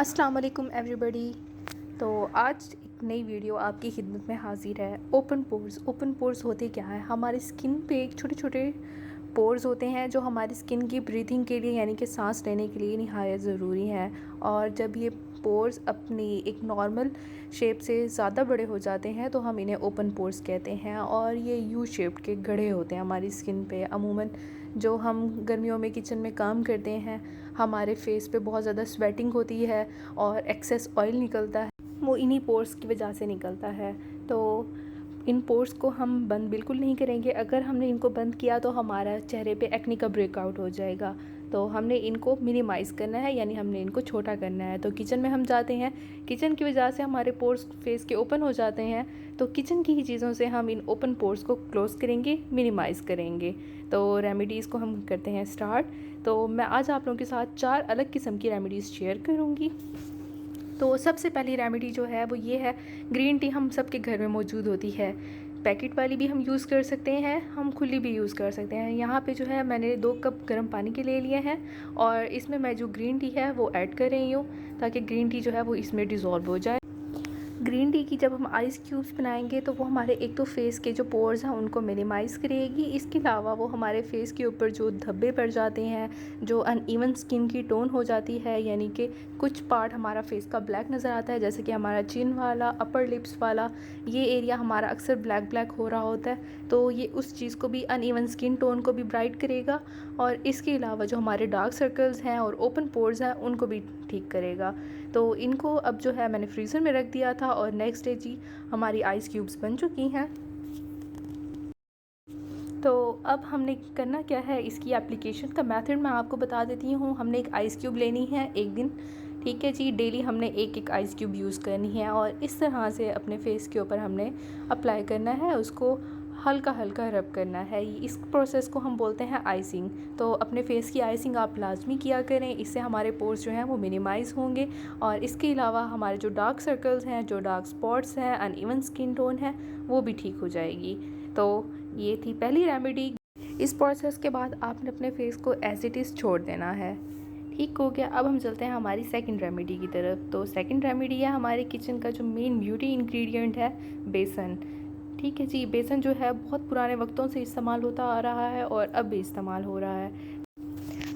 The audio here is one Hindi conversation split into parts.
अस्सलाम वालेकुम एवरीबॉडी। तो आज एक नई वीडियो आपकी खिदमत में हाज़िर है। ओपन पोर्स होते क्या है? हमारी स्किन पे एक छोटे छोटे पोर्स होते हैं जो हमारी स्किन की ब्रीथिंग के लिए यानी कि सांस लेने के लिए निहायत ज़रूरी हैं। और जब ये पोर्स अपनी एक नॉर्मल शेप से ज़्यादा बड़े हो जाते हैं तो हम इन्हें ओपन पोर्स कहते हैं। और ये यू शेप्ड के गड्ढे होते हैं हमारी स्किन पे। अमूमन जो हम गर्मियों में किचन में काम करते हैं, हमारे फेस पे बहुत ज़्यादा स्वेटिंग होती है और एक्सेस ऑयल निकलता है, वो इन्हीं पोर्स की वजह से निकलता है। तो इन पोर्स को हम बंद बिल्कुल नहीं करेंगे। अगर हमने इनको बंद किया तो हमारा चेहरे पे एक्ने का ब्रेकआउट हो जाएगा। तो हमने इनको मिनिमाइज़ करना है, यानी हमने इनको छोटा करना है। तो किचन में हम जाते हैं, किचन की वजह से हमारे पोर्स फेस के ओपन हो जाते हैं। तो किचन की ही चीज़ों से हम इन ओपन पोर्स को क्लोज़ करेंगे, मिनिमाइज़ करेंगे। तो रेमेडीज़ को हम करते हैं स्टार्ट। तो मैं आज आप लोगों के साथ 4 अलग किस्म की रेमेडीज़ शेयर करूँगी। तो सबसे पहली रेमेडी जो है वो ये है, ग्रीन टी हम सबके घर में मौजूद होती है। पैकेट वाली भी हम यूज़ कर सकते हैं, हम खुली भी यूज़ कर सकते हैं। यहाँ पे जो है मैंने 2 कप गर्म पानी के ले लिए हैं और इसमें मैं जो ग्रीन टी है वो ऐड कर रही हूँ ताकि ग्रीन टी जो है वो इसमें डिज़ोल्व हो जाए। ग्रीन टी की जब हम आइस क्यूब्स बनाएंगे तो वो हमारे एक तो फेस के जो पोर्स हैं उनको मिनिमाइज़ करेगी। इसके अलावा वो हमारे फेस के ऊपर जो धब्बे पड़ जाते हैं, जो अनइवन स्किन की टोन हो जाती है, यानी कि कुछ पार्ट हमारा फेस का ब्लैक नज़र आता है, जैसे कि हमारा चिन वाला, अपर लिप्स वाला, ये एरिया हमारा अक्सर ब्लैक ब्लैक हो रहा होता है। तो ये उस चीज़ को भी, अनइवन स्किन टोन को भी ब्राइट करेगा। और इसके अलावा जो हमारे डार्क सर्कल्स हैं और ओपन पोर्स हैं उनको भी ठीक करेगा। तो इनको अब जो है मैंने फ्रीज़र में रख दिया था और नेक्स्ट डे जी हमारी आइस क्यूब्स बन चुकी हैं। तो अब हमने करना क्या है, इसकी एप्लीकेशन का मेथड मैं आपको बता देती हूँ। हमने एक आइस क्यूब लेनी है एक दिन, ठीक है जी। डेली हमने एक एक आइस क्यूब यूज़ करनी है और इस तरह से अपने फेस के ऊपर हमने अप्लाई करना है, उसको हल्का हल्का रब करना है। इस प्रोसेस को हम बोलते हैं आइसिंग। तो अपने फेस की आइसिंग आप लाजमी किया करें, इससे हमारे पोर्स जो हैं वो मिनिमाइज़ होंगे। और इसके अलावा हमारे जो डार्क सर्कल्स हैं, जो डार्क स्पॉट्स हैं, अनइवन स्किन टोन है, वो भी ठीक हो जाएगी। तो ये थी पहली रेमेडी। इस प्रोसेस के बाद आपने अपने फेस को एज इट इज़ छोड़ देना है। ठीक हो गया। अब हम चलते हैं हमारी सेकंड रेमेडी की तरफ। तो सेकंड रेमेडी है हमारे किचन का जो मेन ब्यूटी इंग्रेडिएंट है, बेसन। ठीक है जी, बेसन जो है बहुत पुराने वक्तों से इस्तेमाल होता आ रहा है और अब भी इस्तेमाल हो रहा है।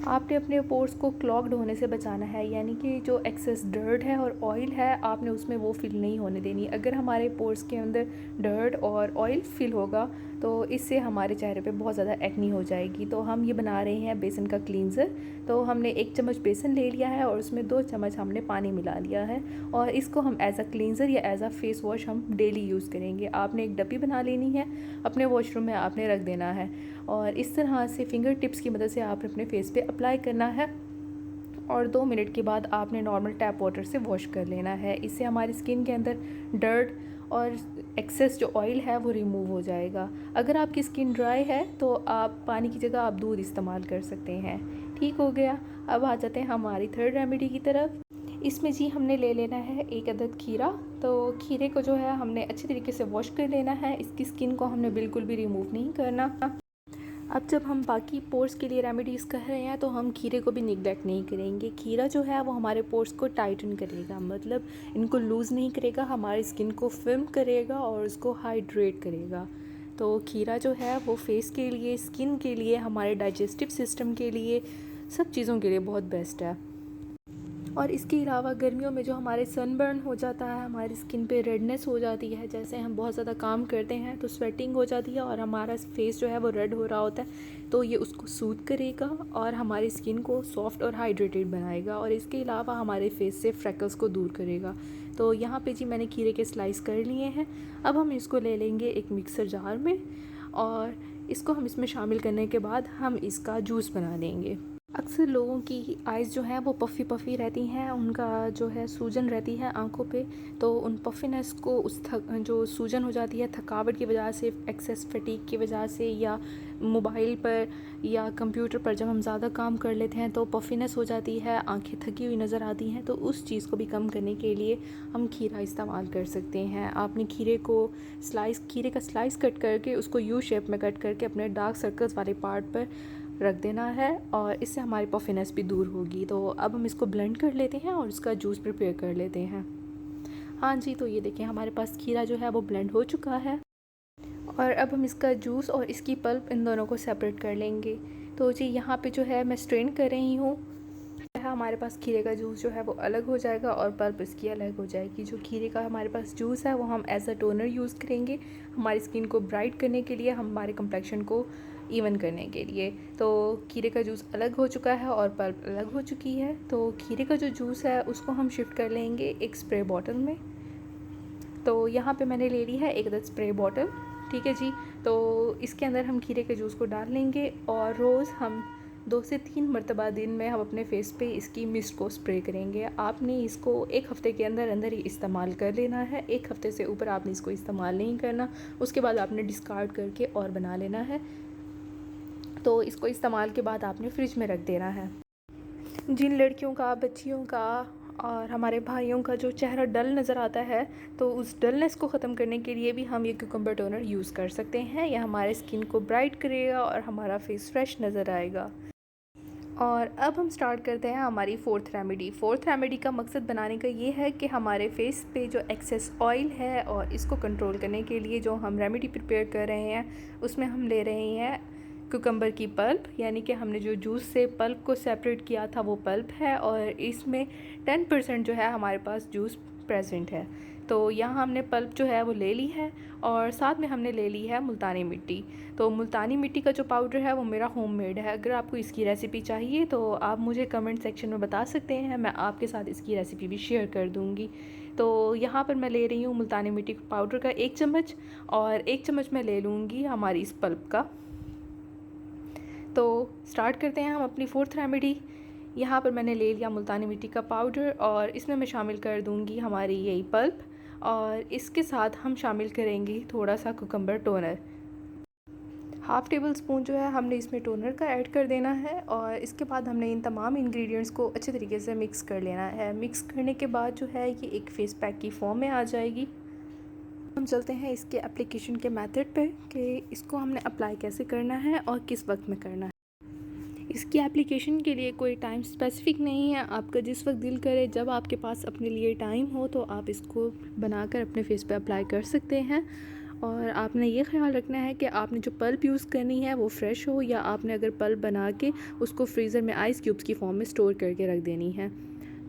आपने अपने पोर्स को क्लॉग्ड होने से बचाना है, यानी कि जो एक्सेस डर्ट है और ऑयल है आपने उसमें वो फिल नहीं होने देनी। अगर हमारे पोर्स के अंदर डर्ट और ऑयल फिल होगा तो इससे हमारे चेहरे पे बहुत ज़्यादा एक्नी हो जाएगी। तो हम ये बना रहे हैं बेसन का क्लींज़र। तो हमने 1 चम्मच बेसन ले लिया है और उसमें 2 चम्मच हमने पानी मिला लिया है और इसको हम एज़ अ क्लींज़र या एज़ अ फेस वॉश हम डेली यूज़ करेंगे। आपने एक डब्बी बना लेनी है, अपने वॉशरूम में आपने रख देना है और इस तरह से फिंगर टिप्स की मदद से आपने अपने फेस पे अप्लाई करना है और 2 मिनट के बाद आपने नॉर्मल टैप वाटर से वॉश कर लेना है। इससे हमारी स्किन के अंदर डर्ट और एक्सेस जो ऑयल है वो रिमूव हो जाएगा। अगर आपकी स्किन ड्राई है तो आप पानी की जगह आप दूध इस्तेमाल कर सकते हैं। ठीक हो गया। अब आ जाते हैं हमारी थर्ड रेमेडी की तरफ। इसमें जी हमने ले लेना है 1 अदद खीरा। तो खीरे को जो है हमने अच्छी तरीके से वॉश कर लेना है, इसकी स्किन को हमने बिल्कुल भी रिमूव नहीं करना। अब जब हम बाकी पोर्स के लिए रेमेडीज़ कर रहे हैं तो हम खीरे को भी निगलेक्ट नहीं करेंगे। खीरा जो है वो हमारे पोर्स को टाइटन करेगा, मतलब इनको लूज़ नहीं करेगा, हमारी स्किन को फिल्म करेगा और उसको हाइड्रेट करेगा। तो खीरा जो है वो फेस के लिए, स्किन के लिए, हमारे डाइजेस्टिव सिस्टम के लिए, सब चीज़ों के लिए बहुत बेस्ट है। और इसके अलावा गर्मियों में जो हमारे सनबर्न हो जाता है, हमारी स्किन पे रेडनेस हो जाती है, जैसे हम बहुत ज़्यादा काम करते हैं तो स्वेटिंग हो जाती है और हमारा फेस जो है वो रेड हो रहा होता है, तो ये उसको सूद करेगा और हमारी स्किन को सॉफ्ट और हाइड्रेटेड बनाएगा और इसके अलावा हमारे फेस से फ्रैकल्स को दूर करेगा। तो यहाँ पे जी मैंने खीरे के स्लाइस कर लिए हैं। अब हम इसको ले लेंगे एक मिक्सर जार में और इसको हम इसमें शामिल करने के बाद हम इसका जूस बना लेंगे। अक्सर लोगों की आइज़ जो हैं वो पफ़ी पफ़ी रहती हैं, उनका जो है सूजन रहती है आँखों पे, तो उन पफ़ीनेस को जो सूजन हो जाती है थकावट की वजह से, एक्सेस फटीग की वजह से, या मोबाइल पर या कंप्यूटर पर जब हम ज़्यादा काम कर लेते हैं तो पफ़ीनेस हो जाती है, आंखें थकी हुई नज़र आती हैं। तो उस चीज़ को भी कम करने के लिए हम खीरा इस्तेमाल कर सकते हैं। आपने खीरे का स्लाइस कट करके उसको यू शेप में कट करके अपने डार्क सर्कल्स वाले पार्ट पर रख देना है और इससे हमारी पफिनेस भी दूर होगी। तो अब हम इसको ब्लेंड कर लेते हैं और उसका जूस प्रिपेयर कर लेते हैं। हाँ जी, तो ये देखें हमारे पास खीरा जो है वो ब्लेंड हो चुका है और अब हम इसका जूस और इसकी पल्प इन दोनों को सेपरेट कर लेंगे। तो जी यहाँ पे जो है मैं स्ट्रेन कर रही हूँ। हमारे पास खीरे का जूस जो है वो अलग हो जाएगा और पल्प इसकी अलग हो जाएगी। जो खीरे का हमारे पास जूस है वो हम एज अ टोनर यूज़ करेंगे हमारी स्किन को ब्राइट करने के लिए, हमारे कम्प्लेक्शन को इवन करने के लिए। तो खीरे का जूस अलग हो चुका है और पल्प अलग हो चुकी है। तो खीरे का जो जूस है उसको हम शिफ्ट कर लेंगे एक स्प्रे बॉटल में। तो यहाँ पे मैंने ले ली है एक अदद स्प्रे बॉटल, ठीक है जी। तो इसके अंदर हम खीरे के जूस को डाल लेंगे और रोज़ हम 2 से 3 मरतबा दिन में हम अपने फेस पे इसकी मिस्ट को स्प्रे करेंगे। आपने इसको 1 हफ़्ते के अंदर अंदर ही इस्तेमाल कर लेना है। 1 हफ़्ते से ऊपर आपने इसको इस्तेमाल नहीं करना, उसके बाद आपने डिस्कार्ड करके और बना लेना है। तो इसको इस्तेमाल के बाद आपने फ्रिज में रख देना है। जिन लड़कियों का, बच्चियों का और हमारे भाइयों का जो चेहरा डल नज़र आता है, तो उस डलनेस को ख़त्म करने के लिए भी हम ये क्यूकम्बर टोनर यूज़ कर सकते हैं। यह हमारे स्किन को ब्राइट करेगा और हमारा फेस फ्रेश नज़र आएगा। और अब हम स्टार्ट करते हैं हमारी फोर्थ रेमेडी। फोर्थ रेमेडी का मकसद बनाने का ये है कि हमारे फेस पे जो एक्सेस ऑयल है और इसको कंट्रोल करने के लिए जो हम रेमेडी प्रिपेयर कर रहे हैं उसमें हम ले रहे हैं कुकम्बर की पल्प, यानी कि हमने जो जूस से पल्प को सेपरेट किया था वो पल्प है और इसमें 10% जो है हमारे पास जूस प्रेजेंट है। तो यहाँ हमने पल्प जो है वो ले ली है और साथ में हमने ले ली है मुल्तानी मिट्टी। तो मुल्तानी मिट्टी का जो पाउडर है वो मेरा होममेड है। अगर आपको इसकी रेसिपी चाहिए तो आप मुझे कमेंट सेक्शन में बता सकते हैं, मैं आपके साथ इसकी रेसिपी भी शेयर कर दूँगी। तो यहाँ पर मैं ले रही हूँ मुल्तानी मिट्टी पाउडर का 1 चम्मच और 1 चम्मच मैं ले लूँगी हमारी इस पल्प का। तो स्टार्ट करते हैं हम अपनी फोर्थ रेमेडी। यहाँ पर मैंने ले लिया मुल्तानी मिट्टी का पाउडर और इसमें मैं शामिल कर दूँगी हमारी यही पल्प और इसके साथ हम शामिल करेंगे थोड़ा सा cucumber toner. Half table spoon जो है हमने इसमें टोनर का ऐड कर देना है और इसके बाद हमने इन तमाम इंग्रेडिएंट्स को अच्छे तरीके से मिक्स कर लेना है। मिक्स करने के बाद जो है ये एक फेस पैक की फॉर्म में आ जाएगी। हम चलते हैं इसके एप्लीकेशन के मेथड पे कि इसको हमने अप्लाई कैसे करना है और किस वक्त में करना है। इसकी एप्लीकेशन के लिए कोई टाइम स्पेसिफ़िक नहीं है, आपका जिस वक्त दिल करे, जब आपके पास अपने लिए टाइम हो तो आप इसको बनाकर अपने फेस पे अप्लाई कर सकते हैं। और आपने ये ख्याल रखना है कि आपने जो पल्प यूज़ करनी है वो फ़्रेश हो या आपने अगर पल्प बना के उसको फ्रीज़र में आइस क्यूब्स की फॉर्म में स्टोर करके रख देनी है।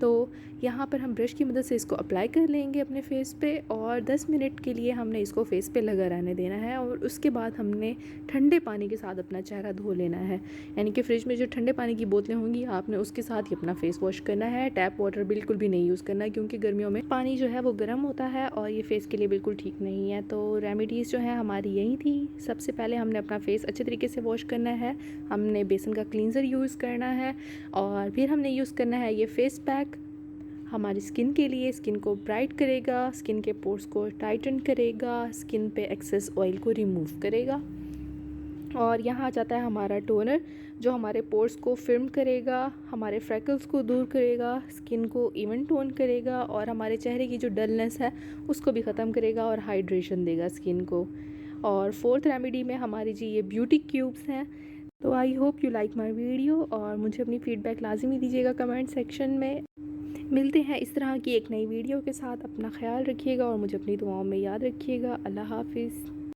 तो यहाँ पर हम ब्रश की मदद से इसको अप्लाई कर लेंगे अपने फेस पे और 10 मिनट के लिए हमने इसको फेस पे लगा रहने देना है और उसके बाद हमने ठंडे पानी के साथ अपना चेहरा धो लेना है। यानी कि फ्रिज में जो ठंडे पानी की बोतलें होंगी आपने उसके साथ ही अपना फेस वॉश करना है। टैप वाटर बिल्कुल भी नहीं यूज़ करना क्योंकि गर्मियों में पानी जो है वो गर्म होता है और ये फेस के लिए बिल्कुल ठीक नहीं है। तो रेमेडीज़ जो है हमारी यही थी। सबसे पहले हमने अपना फेस अच्छे तरीके से वॉश करना है, हमने बेसन का क्लींजर यूज़ करना है और फिर हमने यूज़ करना है ये फेस पैक। हमारी स्किन के लिए स्किन को ब्राइट करेगा, स्किन के पोर्स को टाइटन करेगा, स्किन पे एक्सेस ऑयल को रिमूव करेगा। और यहाँ आ जाता है हमारा टोनर जो हमारे पोर्स को फिर्म करेगा, हमारे फ्रैकल्स को दूर करेगा, स्किन को इवन टोन करेगा और हमारे चेहरे की जो डलनेस है उसको भी ख़त्म करेगा और हाइड्रेशन देगा स्किन को। और फोर्थ रेमेडी में हमारी जी ये ब्यूटी क्यूब्स हैं। तो I hope you like my video और मुझे अपनी फ़ीडबैक लाजमी दीजिएगा कमेंट सेक्शन में। मिलते हैं इस तरह की एक नई वीडियो के साथ। अपना ख्याल रखिएगा और मुझे अपनी दुआओं में याद रखिएगा। अल्लाह हाफिज़।